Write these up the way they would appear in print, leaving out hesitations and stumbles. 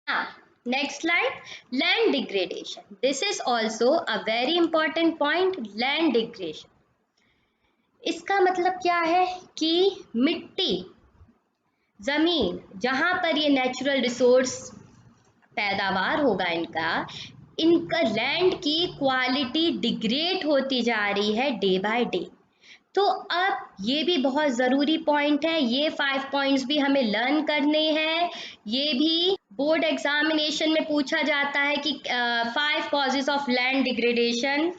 Now, next slide, land degradation. This is also a very important point, land degradation. इसका मतलब क्या है कि मिट्टी, जमीन, जहां पर ये नेचुरल रिसोर्स पैदावार होगा इनका लैंड की क्वालिटी डिग्रेड होती जा रही है डे बाय डे। तो अब ये भी बहुत ज़रूरी पॉइंट है, ये 5 पॉइंट्स भी हमें लर्न करने हैं। ये भी बोर्ड एग्जामिनेशन में पूछा जाता है कि 5 कॉजेज ऑफ लैंड डिग्रेडेशन।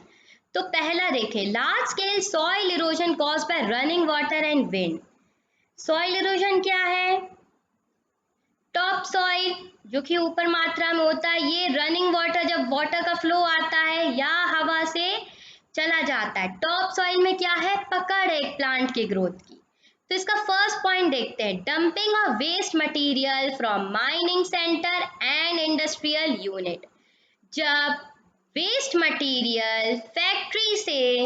तो पहला देखें, large scale soil erosion cause by running water and wind. Soil erosion क्या है? टॉप सॉइल जो कि ऊपर मात्रा में होता है, ये रनिंग वाटर, जब वाटर का फ्लो आता है या हवा से चला जाता है। टॉप सॉइल में क्या है? पकड़ है एक प्लांट की ग्रोथ की। तो इसका फर्स्ट पॉइंट देखते हैं, dumping of waste material from mining centre and industrial unit. जब वेस्ट मटेरियल फैक्ट्री से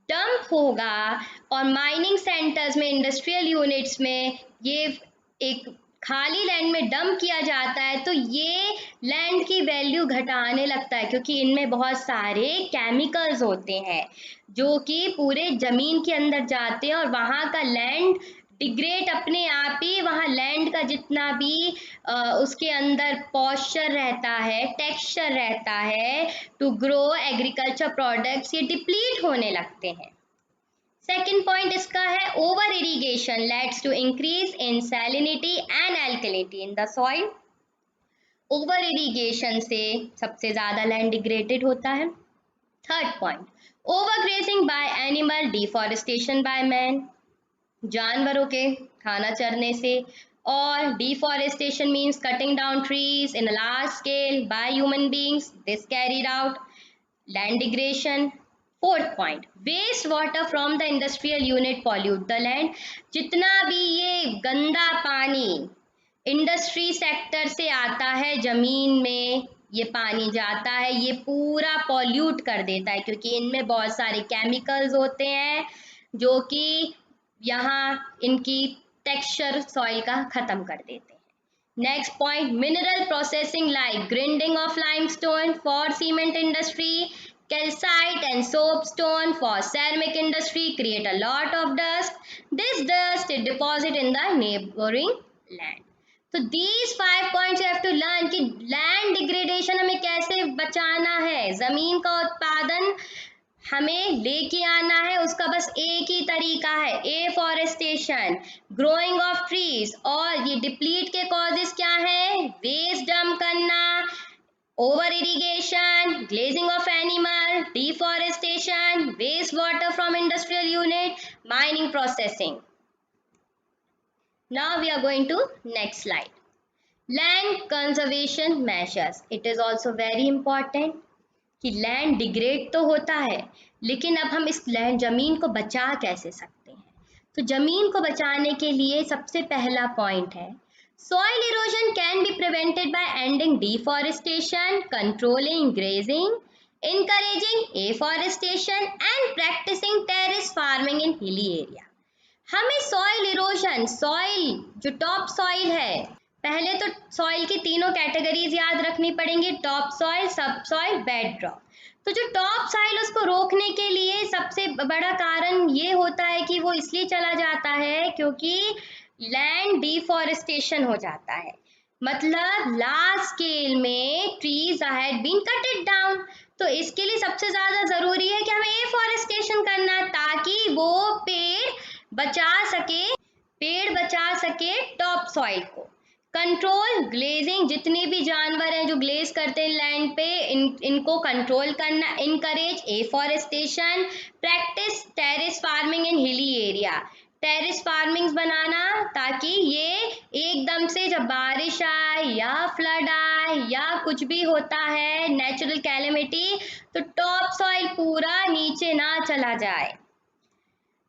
डंप होगा और माइनिंग सेंटर्स में, इंडस्ट्रियल यूनिट्स में ये एक खाली लैंड में डंप किया जाता है, तो ये लैंड की वैल्यू घटाने लगता है, क्योंकि इनमें बहुत सारे केमिकल्स होते हैं जो कि पूरे जमीन के अंदर जाते हैं और वहाँ का लैंड डिग्रेड अपने आप ही, वहाँ लैंड का जितना भी उसके अंदर पॉस्चर रहता है, टेक्सचर रहता है टू ग्रो एग्रीकल्चर प्रोडक्ट्स, ये डिप्लीट होने लगते हैं। सेकेंड पॉइंट इसका है, over irrigation leads to increase in salinity and alkalinity in the soil. Over irrigation से सबसे ज्यादा लैंड डिग्रेडेड होता है। Third point, over grazing by animal, deforestation by man, जानवरों के खाना चरने से। और deforestation means cutting down trees in a large scale by human beings, this carried out land degradation. Fourth point, waste water from the industrial unit pollute the land. जितना भी ये गंदा पानी इंडस्ट्री सेक्टर से आता है, जमीन में ये पानी जाता है, ये पूरा पॉल्यूट कर देता है, क्योंकि इनमें बहुत सारे केमिकल्स होते हैं जो कि यहाँ इनकी टेक्सचर सॉइल का खत्म कर देते हैं। Next point, mineral processing like grinding of limestone for cement industry, calcite and soapstone for ceramic industry create a lot of dust. This dust is deposited in the neighboring land. तो these 5 points you have to learn कि land degradation हमें कैसे बचाना है, जमीन का उत्पादन हमें लेके आना है, उसका बस एक ही तरीका है, एफॉरेस्टेशन, ग्रोइंग ऑफ ट्रीज। और ये डिप्लीट के कॉजेस क्या है? वेस्ट डंप करना, over irrigation, glazing of animal, deforestation, waste water from industrial unit, mining processing. Now we are going to next slide. Land conservation measures. It is also very important कि land degrade तो होता है, लेकिन अब हम इस land जमीन को बचा कैसे सकते हैं? तो जमीन को बचाने के लिए सबसे पहला पॉइंट है, soil erosion can be prevented by ending deforestation, controlling grazing, encouraging afforestation and practicing terrace farming in hilly area. हमें सॉइल इरोजन, सॉइल जो टॉप सॉइल है, पहले तो सॉइल की तीनों कैटेगरीज याद रखनी पड़ेंगी, टॉप सॉइल, सब सॉइल, बेड रॉक। तो जो टॉप सॉइल, उसको रोकने के लिए सबसे बड़ा कारण ये होता है कि वो इसलिए चला जाता है क्योंकि लैंड डिफॉरेस्टेशन हो जाता है, मतलब लार्ज स्केल में trees had been cutted down. तो इसके लिए सबसे ज्यादा जरूरी है कि हमें एफॉरेस्टेशन करना, ताकि वो पेड़ बचा सके टॉप सॉइल को। कंट्रोल ग्लेजिंग, जितने भी जानवर हैं जो ग्लेज करते हैं लैंड पे, इनको कंट्रोल करना। Encourage afforestation, practice terrace farming in hilly area, terrace farming बनाना, ताकि ये एकदम से जब बारिश आए या फ्लड आए या कुछ भी होता है नेचुरल कैलेमिटी, तो टॉप सॉइल पूरा नीचे ना चला जाए।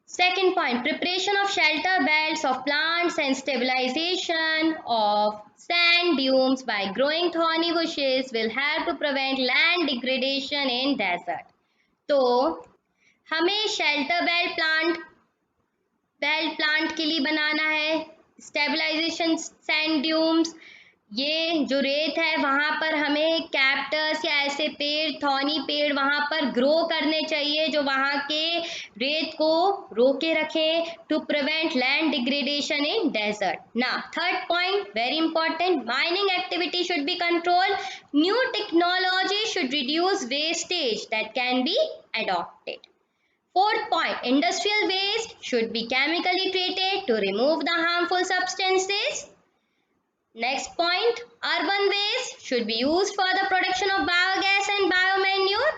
Second point, preparation of shelter belts of plants and stabilization of sand dunes by growing thorny bushes will help to prevent land degradation in desert. तो हमें शेल्टर बेल्ट प्लांट के लिए बनाना है, स्टेबलाइजेशन सैंड ड्यून्स, ये जो रेत है वहाँ पर हमें कैक्टस या ऐसे पेड़, थॉनी पेड़ वहाँ पर ग्रो करने चाहिए जो वहाँ के रेत को रोके रखे, to prevent land degradation in desert. Now third point, very important, mining activity should be control, new technology should reduce wastage that can be adopted. Fourth point, industrial waste should be chemically treated to remove the harmful substances. Next point, urban waste should be used for the production of biogas and biomanure.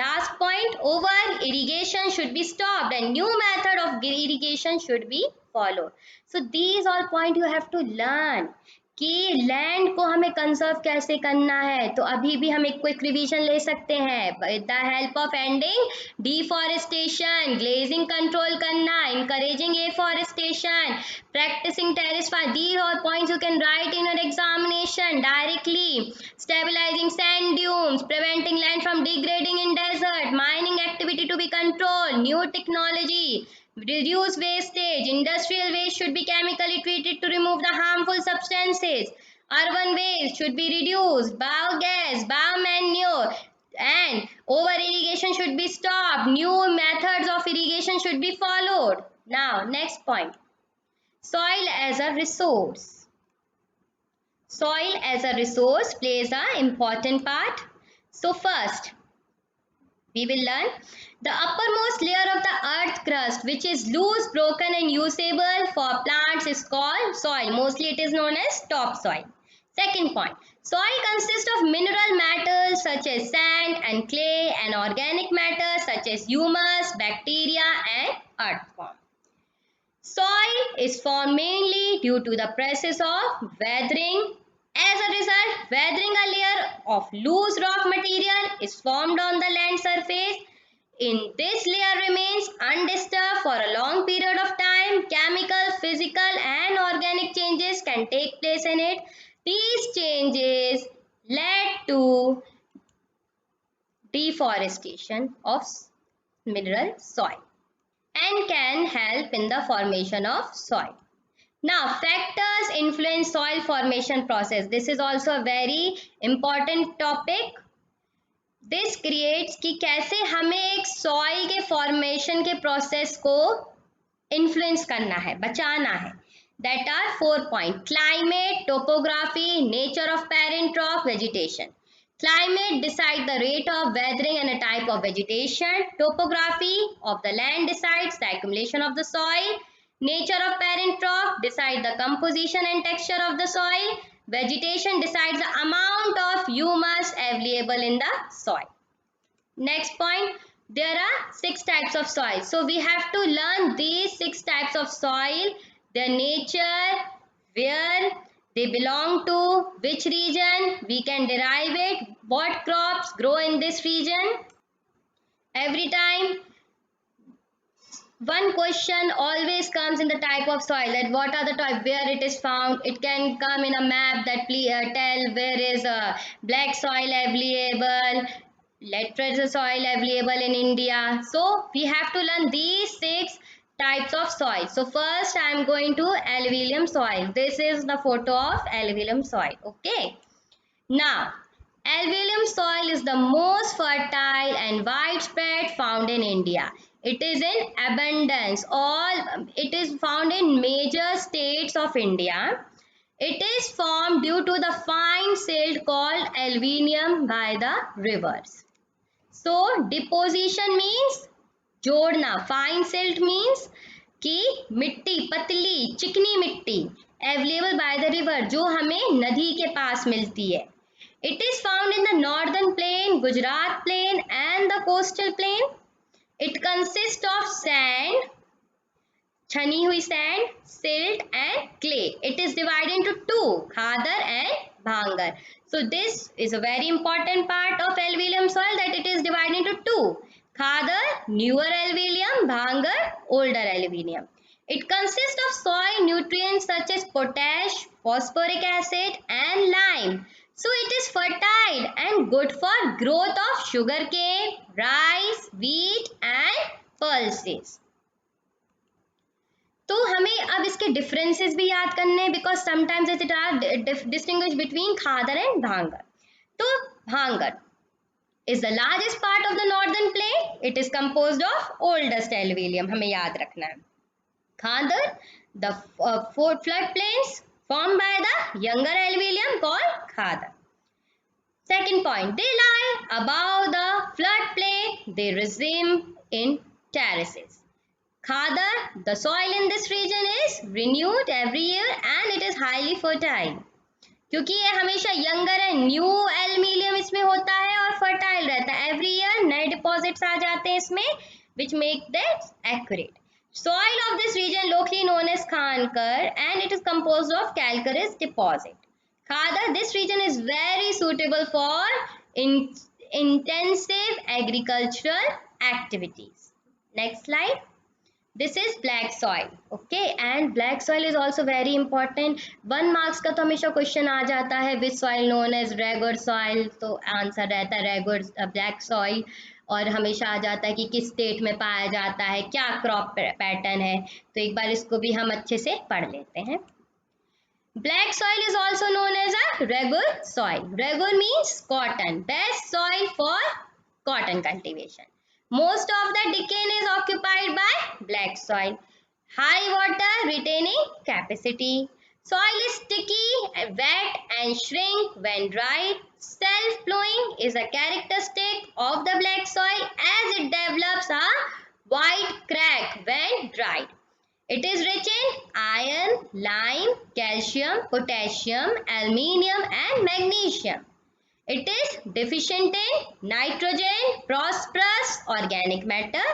Last point, over irrigation should be stopped and new method of irrigation should be followed. So these all point you have to learn कि land को हमें conserve कैसे करना है. तो अभी भी हम एक क्विक रिवीजन ले सकते हैं. With the help of ending deforestation, glazing control करना, encouraging afforestation, practicing terrace fire, these all points you can write in your examination directly. Stabilizing sand dunes, preventing land from degrading in desert, mining activity to be controlled, new technology, reduce wastage, industrial waste should be chemically treated to remove the harmful substances, urban waste should be reduced, biogas, biomanure, and over irrigation should be stopped, new methods of irrigation should be followed. Now next point, soil as a resource. Soil as a resource plays an important part. So first, we will learn the uppermost layer of the earth crust, which is loose, broken and usable for plants, is called soil. Mostly it is known as topsoil. Second point, soil consists of mineral matter such as sand and clay and organic matter such as humus, bacteria and earthworm. Soil is formed mainly due to the process of weathering. As a result, weathering, a layer of loose rock material is formed on the land surface. In this layer remains undisturbed for a long period of time. Chemical, physical and organic changes can take place in it. These changes led to deforestation of mineral soil and can help in the formation of soil. Now, factors influence soil formation process. This is also a very important topic. This creates कि कैसे हमें एक soil के formation के process को influence करना है, बचाना है. That are 4 points: climate, topography, nature of parent rock, vegetation. Climate decides the rate of weathering and a type of vegetation. Topography of the land decides the accumulation of the soil. Nature of parent rock decides the composition and texture of the soil. Vegetation decides the amount of humus available in the soil. Next point, there are 6 types of soil. So we have to learn these 6 types of soil, their nature, where they belong to, which region, we can derive it, what crops grow in this region. Every time one question always comes in the type of soil, that what are the type, where it is found. It can come in a map that tell where is black soil available, lateral soil available in India. So we have to learn these 6 types of soil. So first I am going to alluvium soil. This is the photo of alluvium soil. Okay. Now, alluvium soil is the most fertile and widespread found in India. It is in abundance. It is found in major states of India. It is formed due to the fine silt called alluvium by the rivers. So, deposition means जोड़ना. Fine silt means कि मिट्टी, पतली चिकनी मिट्टी, available by the river, जो हमें नदी के पास मिलती है. It is found in the northern plain, Gujarat plain and the coastal plain. It consists of sand, छनी हुई sand, silt and clay. It is divided into 2, khadar and bhangar. So this is a very important part of alluvium soil, that it is divided into 2. Khadar, newer alluvium, bhangar, older alluvium. It consists of soil nutrients such as potash, phosphoric acid and lime. So it is fertile and good for growth of sugarcane, rice, wheat and pulses. तो हमें अब इसके differences भी याद करने हैं, because sometimes it are distinguish between Khadar and Bhangar. तो भांगर is the largest part of the northern plain. It is composed of oldest alluvium. हमें याद रखना है. Khadar, the flood plains formed by the younger alluvium called Khadar. Second point, they lie above the flood plain. They resume in terraces. Khadar, the soil in this region is renewed every year and it is highly fertile. क्योंकि ये हमेशा younger है, new aluminium इसमें होता है और fertile रहता है. एवरी ईयर नए डिपॉजिट्स आ जाते हैं इसमें, which make that accurate. Soil of this region locally known as खानकर and it is composed of calcareous deposit. Khadar, this region is very suitable for intensive agricultural activities. Next slide. This is black soil. Okay, and black soil is also very important. 1 marks का तो हमेशा question आ जाता है, which soil known as regular soil. तो answer रहता है regular black soil. और हमेशा आ जाता है कि किस स्टेट में पाया जाता है, क्या क्रॉप पैटर्न है. तो एक बार इसको भी हम अच्छे से पढ़ लेते हैं. Black soil is also known as a regular soil. Regular means cotton. Best soil for cotton cultivation. Most of the decane is occupied by black soil. High water retaining capacity. Soil is sticky, wet and shrink when dried. Self-flowing is a characteristic of the black soil as it develops a white crack when dried. It is rich in iron, lime, calcium, potassium, aluminium and magnesium. It is deficient in nitrogen, phosphorus, organic matter.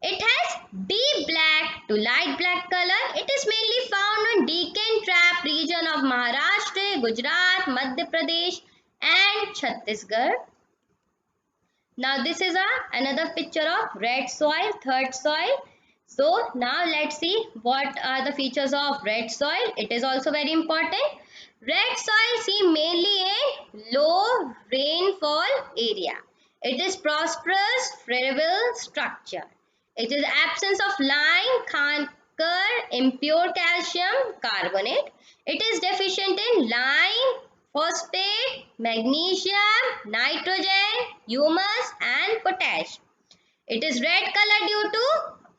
It has deep black to light black color. It is mainly found in Deccan Trap region of Maharashtra, Gujarat, Madhya Pradesh and Chhattisgarh. Now this is another picture of red soil, third soil. So now let's see what are the features of red soil. It is also very important. Red soil seen mainly in low rainfall area. It is prosperous, friable structure. It is absence of lime, chankar, impure calcium, carbonate. It is deficient in lime, phosphate, magnesium, nitrogen, humus and potash. It is red color due to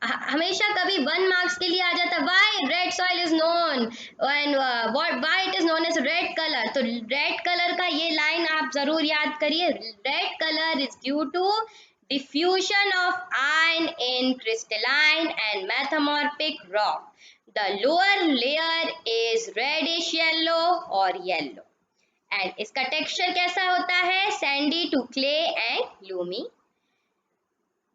हमेशा कभी 1 marks के लिए आ जाता है why red soil is known and why it is known as red color. तो red colour का ये line आप जरूर याद करिए. Red colour is due to diffusion of iron in crystalline and metamorphic rock. The lower layer is reddish yellow or yellow and इसका texture कैसा होता है, sandy to clay and loamy.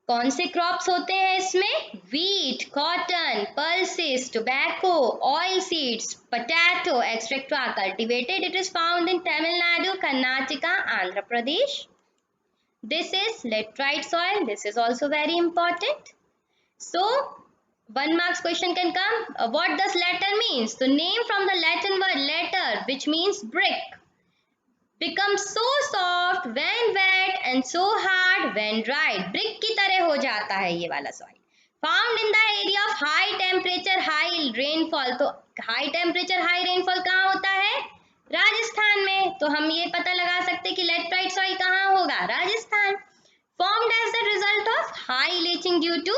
कौन से क्रॉप्स होते हैं इसमें, wheat, cotton, pulses, tobacco, oil seeds, potato etcetera cultivated. It is found in Tamil Nadu, Karnataka, Andhra Pradesh. This is laterite soil. This is also very important. So 1 marks question can come. What does letter means? The name from the Latin word letter, which means brick, becomes so soft when wet and so hard when dried. brick की तरह हो जाता है ये वाला soil. Found in the area of high temperature, high rainfall. तो high temperature, high rainfall कहाँ होता है, राजस्थान में. तो हम ये पता लगा सकते कि लेटराइट soil कहाँ होगा, Rajasthan. Formed as the result of high leaching due to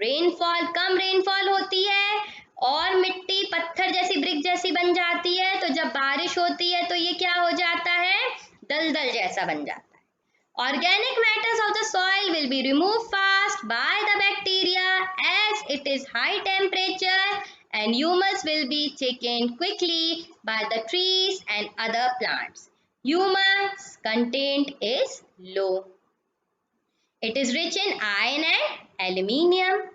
rainfall. Come rainfall होती है और मिट्टी पत्थर जैसी, ब्रिक जैसी बन जाती है. तो जब बारिश होती है तो ये क्या हो जाता है, दलदल जैसा बन जाता है. Organic matters of the soil will be removed fast by the bacteria as it is high temperature and humus will be taken quickly by the trees and other plants. Humus content is low. It is rich in iron and aluminium.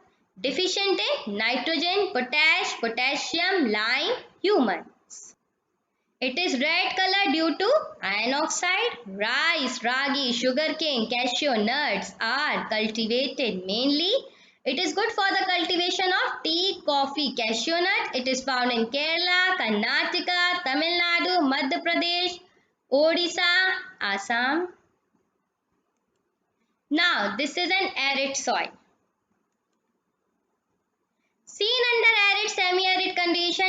Deficient in nitrogen, potassium, lime, humus. It is red color due to iron oxide. Rice, ragi, sugarcane, cashew nuts are cultivated mainly. It is good for the cultivation of tea, coffee, cashew nut. It is found in Kerala, Karnataka, Tamil Nadu, Madhya Pradesh, Odisha, Assam. Now this is an arid soil. Seen under arid, semi-arid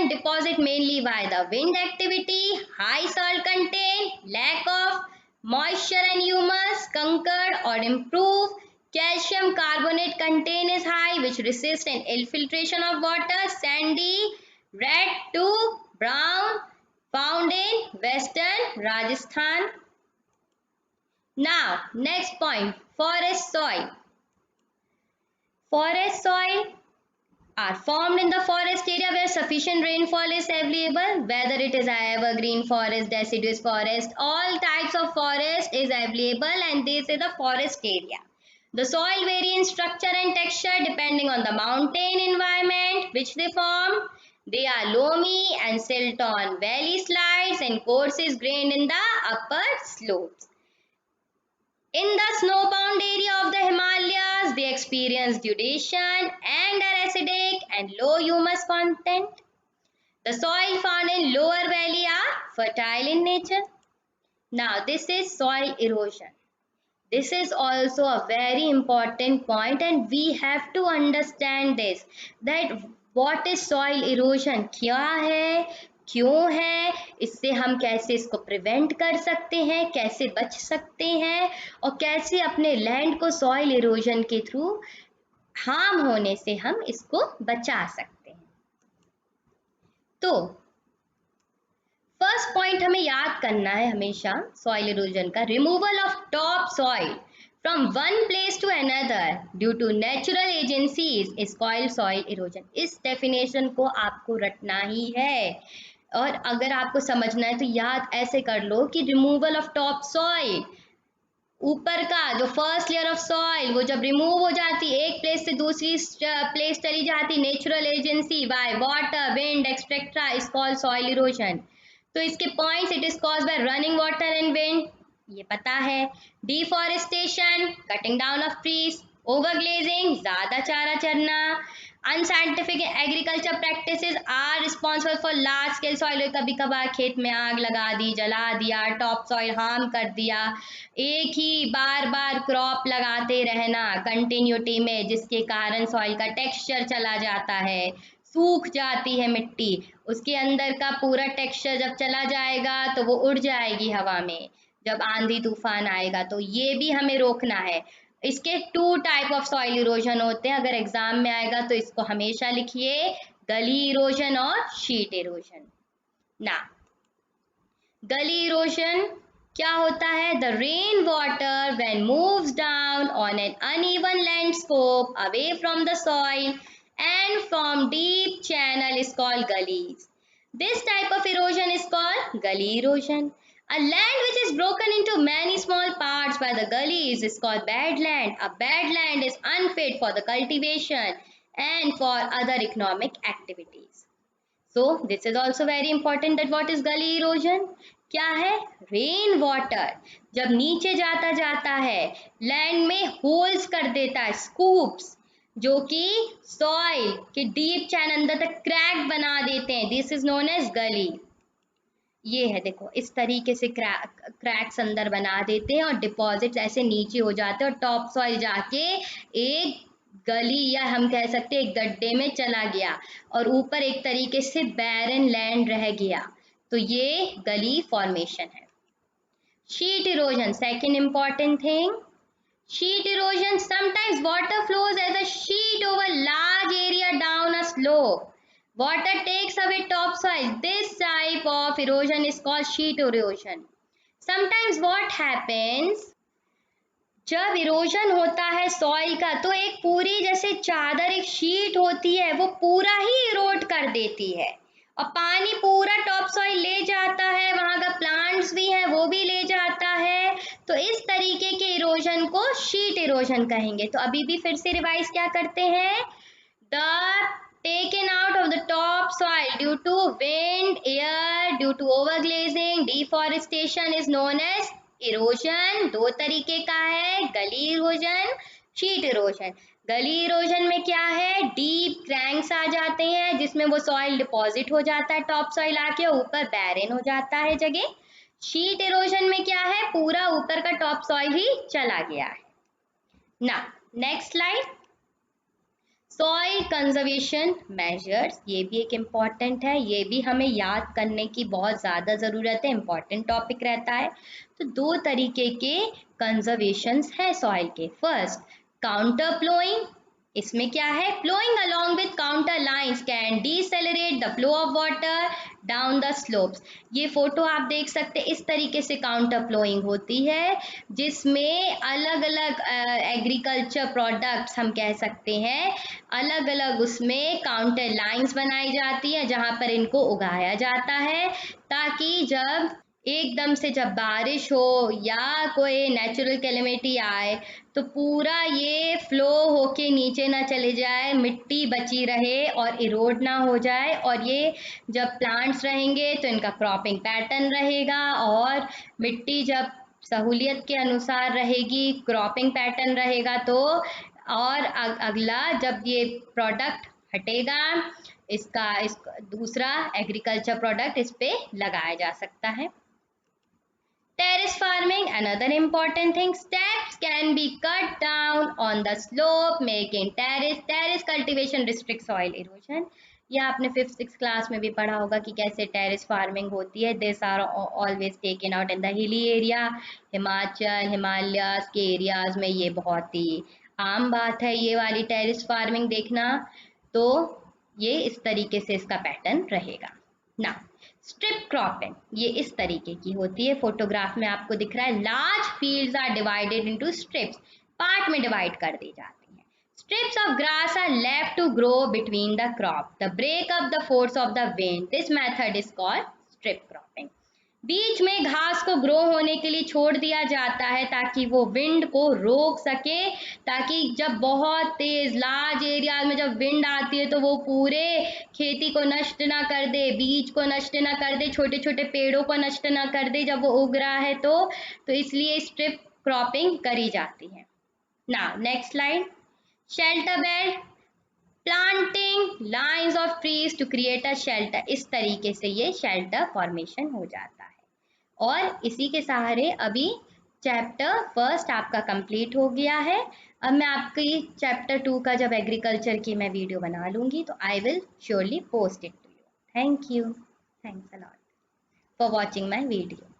erosion deposit mainly by the wind activity, high salt content, lack of moisture and humus, conquered or improve. Calcium carbonate content is high, which resist an infiltration of water. Sandy, red to brown, found in western Rajasthan. Now, next point, forest soil. Forest soil are formed in the forest area where sufficient rainfall is available, whether it is evergreen forest, deciduous forest, all types of forest is available, and this is the forest area. The soil vary in structure and texture depending on the mountain environment which they form. They are loamy and silt on valley slides and coarses grained in the upper slopes. In the snowbound area of the Himalayas, they experience degradation and are acidic and low humus content. The soil found in lower valley are fertile in nature. Now, this is soil erosion. This is also a very important point, and we have to understand this, that what is soil erosion, क्या है, क्यों है, इससे हम कैसे इसको prevent कर सकते हैं, कैसे बच सकते हैं और कैसे अपने लैंड को सॉइल इरोजन के थ्रू हार्म होने से हम इसको बचा सकते हैं। तो फर्स्ट पॉइंट हमें याद करना है हमेशा सॉइल इरोजन का, removal of top soil from one place to another due to natural agencies is called soil erosion. इस डेफिनेशन को आपको रटना ही है, और अगर आपको समझना है तो याद ऐसे कर लो कि रिमूवल ऑफ टॉप सॉइल, ऊपर का जो फर्स्ट लेयर ऑफ सॉइल वो जब रिमूव हो जाती, एक प्लेस से दूसरी प्लेस चली जाती, natural agency by water, wind etcetera, is called soil erosion. तो इसके points, it is caused by running water and wind, ये पता है, deforestation, cutting down of trees, overgrazing, ज्यादा चारा चरना, unscientific agriculture practices are responsible for large scale soil, कभी कभार खेत में आग लगा दी, जला दिया, टॉप सॉइल हार्म कर दिया, एक ही बार बार क्रॉप लगाते रहना कंटिन्यूटी में, जिसके कारण सॉइल का टेक्सचर चला जाता है, सूख जाती है मिट्टी, उसके अंदर का पूरा टेक्सचर जब चला जाएगा तो वो उड़ जाएगी हवा में जब आंधी तूफान आएगा, तो ये भी हमें रोकना है। इसके two type of soil erosion होते हैं, अगर एग्जाम में आएगा तो इसको हमेशा लिखिए, गली इरोजन और शीट इरोजन। ना, गली इरोजन क्या होता है, the rain water when moves down on an uneven landscape away from the soil and from deep channel is called gullies. This type of erosion is called gully erosion. A land which is broken into many small parts by the gullies is called bad land. A bad land is unfit for the cultivation and for other economic activities. So this is also very important, that what is gully erosion? क्या है, rain water जब नीचे जाता जाता है land में holes कर देता है, स्कूप्स, जो कि सॉइल के डीप चैनल अंदर तक क्रैक बना देते हैं, दिस इज नोन एज गली। ये है, देखो इस तरीके से क्रैक्स अंदर बना देते हैं और डिपॉजिट्स ऐसे नीचे हो जाते हैं और टॉप सॉइल जाके एक गली या हम कह सकते हैं एक गड्ढे में चला गया और ऊपर एक तरीके से बैरन लैंड रह गया, तो ये गली फॉर्मेशन है। Sheet erosion, second important thing, sheet erosion, sometimes water flows as a sheet over large area down a slope. Water takes away topsoil. This type of erosion is called sheet erosion. Sometimes what happens, जब erosion होता है soil का तो एक पूरी जैसे चादर, एक शीट होती है, वो पूरा ही इरोड कर देती है और पानी पूरा टॉप सॉइल ले जाता है, वहां का प्लांट्स भी है वो भी ले जाता है, तो इस तरीके के इरोजन को शीट इरोजन कहेंगे। तो अभी भी फिर से रिवाइज क्या करते हैं, the taken out of the top soil due to wind, air, due to overgrazing, deforestation is known as erosion. दो तरीके का है, gully erosion, sheet erosion. Gully erosion में क्या है, डीप क्रैंक्स आ जाते हैं जिसमें वो सॉइल डिपॉजिट हो जाता है, टॉप सॉइल आके ऊपर बैरन हो जाता है जगह। शीट इरोजन में क्या है, पूरा ऊपर का टॉप सॉइल ही चला गया है ना। Next slide, soil conservation measures, ये भी एक इम्पॉर्टेंट है, ये भी हमें याद करने की बहुत ज़्यादा ज़रूरत है, इम्पॉर्टेंट टॉपिक रहता है। तो दो तरीके के कंजर्वेशंस हैं सॉइल के। फर्स्ट, काउंटर प्लोइंग, इसमें क्या है, ploughing along with contour lines can decelerate the flow of water down the slopes. ये फोटो आप देख सकते हैं, इस तरीके से काउंटर फ्लोइंग होती है, जिसमें अलग अलग एग्रीकल्चर प्रोडक्ट्स हम कह सकते हैं, अलग अलग उसमें काउंटर लाइंस बनाई जाती है जहां पर इनको उगाया जाता है, ताकि जब एकदम से जब बारिश हो या कोई नेचुरल कैलेमिटी आए तो पूरा ये फ्लो होके नीचे ना चले जाए, मिट्टी बची रहे और इरोड ना हो जाए, और ये जब प्लांट्स रहेंगे तो इनका क्रॉपिंग पैटर्न रहेगा, और मिट्टी जब सहूलियत के अनुसार रहेगी, क्रॉपिंग पैटर्न रहेगा, तो और अगला जब ये प्रोडक्ट हटेगा, इस दूसरा एग्रीकल्चर प्रोडक्ट इस पे लगाया जा सकता है। Terrace farming, another important thing, steps can be cut down on the slope, making terrace cultivation restricts soil erosion. ये आपने 5th-6th क्लास में भी पढ़ा होगा कि कैसे टेरेस फार्मिंग होती है। This are always taken out in the hilly area, Himachal Himalayas के एरियाज में ये बहुत ही आम बात है ये वाली टेरेस फार्मिंग देखना। तो ये इस तरीके से इसका पैटर्न रहेगा ना। स्ट्रिप क्रॉपिंग, ये इस तरीके की होती है, फोटोग्राफ में आपको दिख रहा है, large fields are divided into strips, part में डिवाइड कर दी जाती हैं। Strips of grass are left to grow between the crop, the break up the force of the wind, this method is called strip cropping. बीच में घास को grow होने के लिए छोड़ दिया जाता है ताकि वो विंड को रोक सके, ताकि जब बहुत तेज लार्ज एरिया में जब विंड आती है तो वो पूरे खेती को नष्ट ना कर दे, बीज को नष्ट ना कर दे, छोटे छोटे पेड़ों को नष्ट ना कर दे जब वो उग रहा है तो इसलिए स्ट्रिप क्रॉपिंग करी जाती है ना। Next slide, shelter belt, planting lines of trees to create a shelter, इस तरीके से ये शेल्टर फॉर्मेशन हो जाता है। और इसी के सहारे अभी चैप्टर 1 आपका कंप्लीट हो गया है। अब मैं आपकी चैप्टर 2 का जब एग्रीकल्चर की मैं वीडियो बना लूंगी तो I will surely post it to you. Thank you, thanks a lot for watching my video.